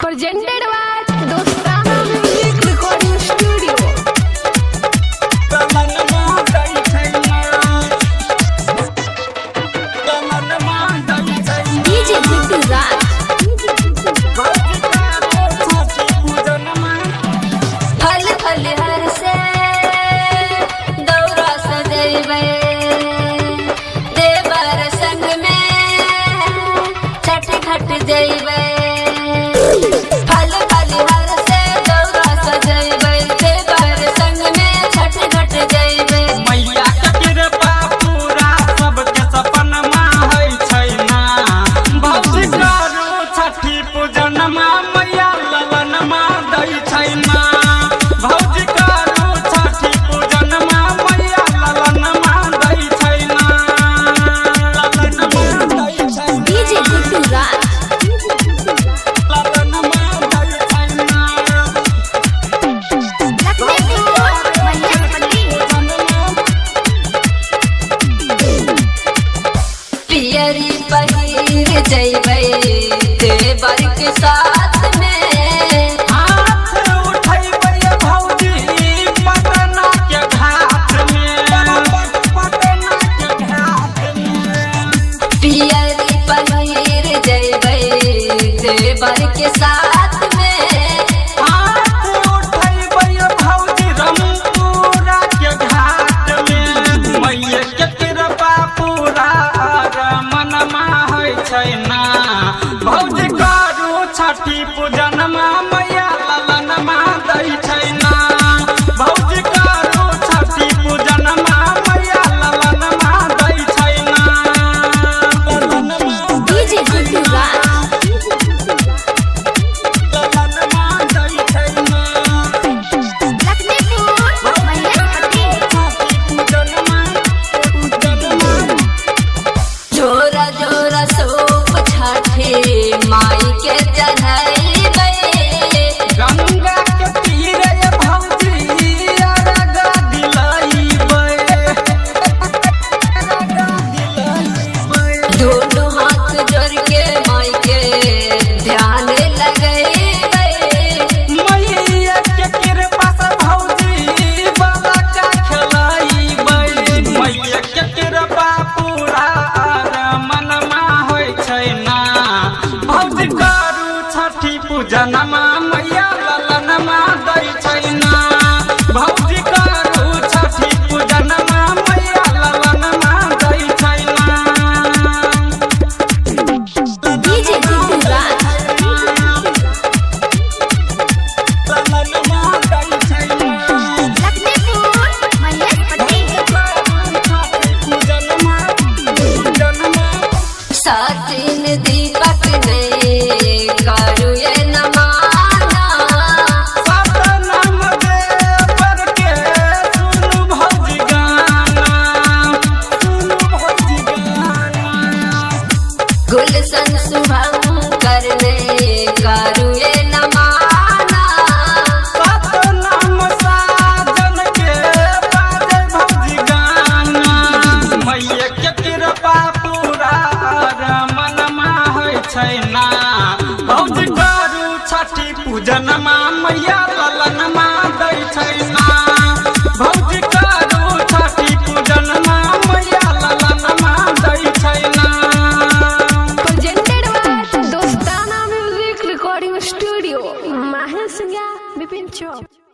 Presented by Dostana Music Recording Studio. DJ Guddu Raj. फल फल हर से दौरा सजैबै देवर संग में छठ घट जैबै फल फल हर से दौरा सजैबै देवर संग में छठ घट जैबै मैया के कृपा पूरा सबके सपनमा होइ छै ना भौजी करू छठी पूजनमा मैया ललनमा दै छै ना भौजी करू छठी पूजनमा मैया ललनमा दै छै ना ललनमा दै छै DJ Guddu Raj. ललनमा दै छै ना पियरी पहिर जैबै देवर के साथ में हाथ उठैबै भौजी पटना के घाट में पटना के घाट में पियरी पहिर जैबै देवर के साथ में हाथ उठैबै भौजी रमपुरा के घाट में मैया के कृपा पूरा मनमा होइ छै ना भौजी करू छठी पूजनमा मैया ललनमा दै छै ना भौजी करू छठी पूजनमा मैया ललनमा दै छै ना DJ Guddu Raj. ललनमा दै छै ना छठी पूजनमा जोरा जोरा सूप छठे माई के चढ़ैबै गंगा के तीरे भौजी अरग दिलैबै दोनों हाथ जोड़ के माई के ध्यान लगैबै मैया के कृपा से भौजी बलका खेलैबै मैया के कृपा पूरा मनमा होइ छै ना भौजी करू छठी पूजनमा मैया ललनमा दै छै ना भौजी करू छठी पूजनमा मैया ललनमा दै छै ना DJ Guddu Raj. ललनमा दै छै ना सचिन दीपक ने करू ये नमाना सतनाम देवर के सुनु भौजी गाना गुलशन शुभम करने करू ये नमाना सतनाम साजन के बाजे भौजी गाना मैया के कृपा पूरा मनमा होइ छै ना भौजी करू छठी पूजनमा मैया ललनमा दै छै ना भौजी करू छठी पूजनमा मैया ललनमा दै छै ना Presented by Dostana Music Recording Studio. Mahel Singha, Bipin Chowk.